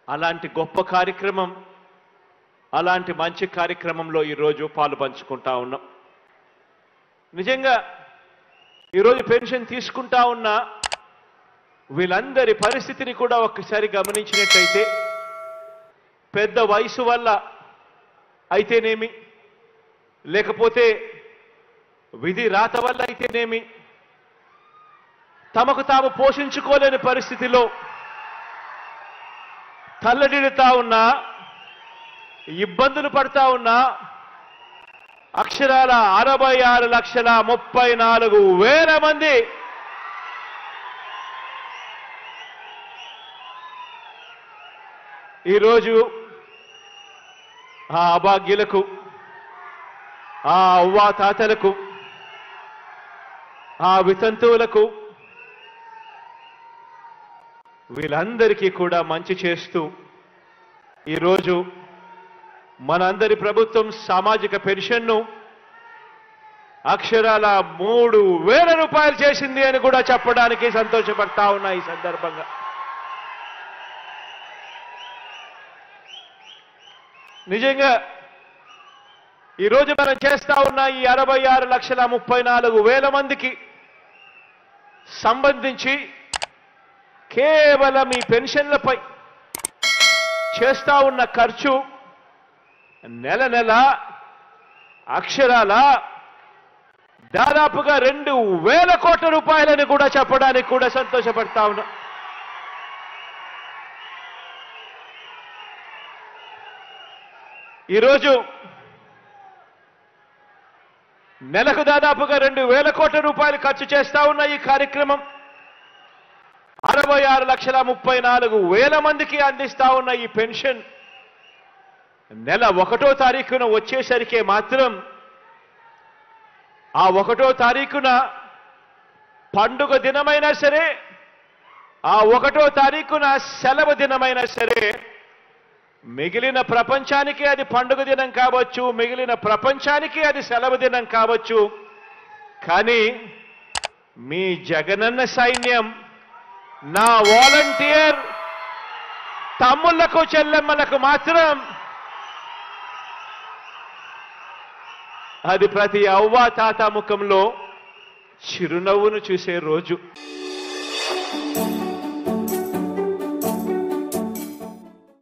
అలాంటి గొప్ప కార్యక్రమం, అలాంటి మంచి కార్యక్రమంలో ఈరోజు పాలు పంచుకుంటా ఉన్నాం. నిజంగా ఈరోజు పెన్షన్ తీసుకుంటా ఉన్న వీళ్ళందరి పరిస్థితిని కూడా ఒక్కసారి గమనించినట్లయితే, పెద్ద వయసు వల్ల అయితేనేమి, లేకపోతే విధి రాత వల్ల అయితేనేమి, తమకు తాము పోషించుకోలేని పరిస్థితిలో తల్లడిల్లుతా ఉన్నా, ఇబ్బందులు పడతా ఉన్నా అక్షరాల 66,34,000 మంది ఈరోజు ఆ అభాగ్యులకు, ఆ అవ్వా తాతలకు, ఆ వితంతువులకు, వీళ్ళందరికీ కూడా మంచి చేస్తూ ఈరోజు మనందరి ప్రభుత్వం సామాజిక పెన్షన్ను అక్షరాల 3,000 రూపాయలు చేసింది అని కూడా చెప్పడానికి సంతోషపడతా ఉన్నా. ఈ సందర్భంగా నిజంగా ఈరోజు మనం చేస్తా ఉన్న ఈ 66,34,000 మందికి సంబంధించి కేవలం ఈ పెన్షన్లపై చేస్తా ఉన్న ఖర్చు నెల నెల అక్షరాల దాదాపుగా 2,000 కోట్ల రూపాయలని కూడా చెప్పడానికి కూడా సంతోషపడతా ఉన్నా. ఈరోజు నెలకు దాదాపుగా 2,000 కోట్ల రూపాయలు ఖర్చు చేస్తా ఉన్న ఈ కార్యక్రమం 66,34,000 మందికి అందిస్తా ఉన్న ఈ పెన్షన్ నెల 1వ తారీఖున వచ్చేసరికి మాత్రం ఆ 1వ తారీఖున పండుగ దినమైనా సరే, ఆ 1వ తారీఖున సెలవు దినమైనా సరే, మిగిలిన ప్రపంచానికి అది పండుగ దినం కావచ్చు, మిగిలిన ప్రపంచానికి అది సెలవు దినం కావచ్చు. కానీ మీ జగనన్న సైన్యం, నా వాలంటీర్ తమ్ముళ్లకు చెల్లెమ్మలకు మాత్రం అది ప్రతి అవ్వా తాత ముఖంలో చిరునవ్వును చూసే రోజు.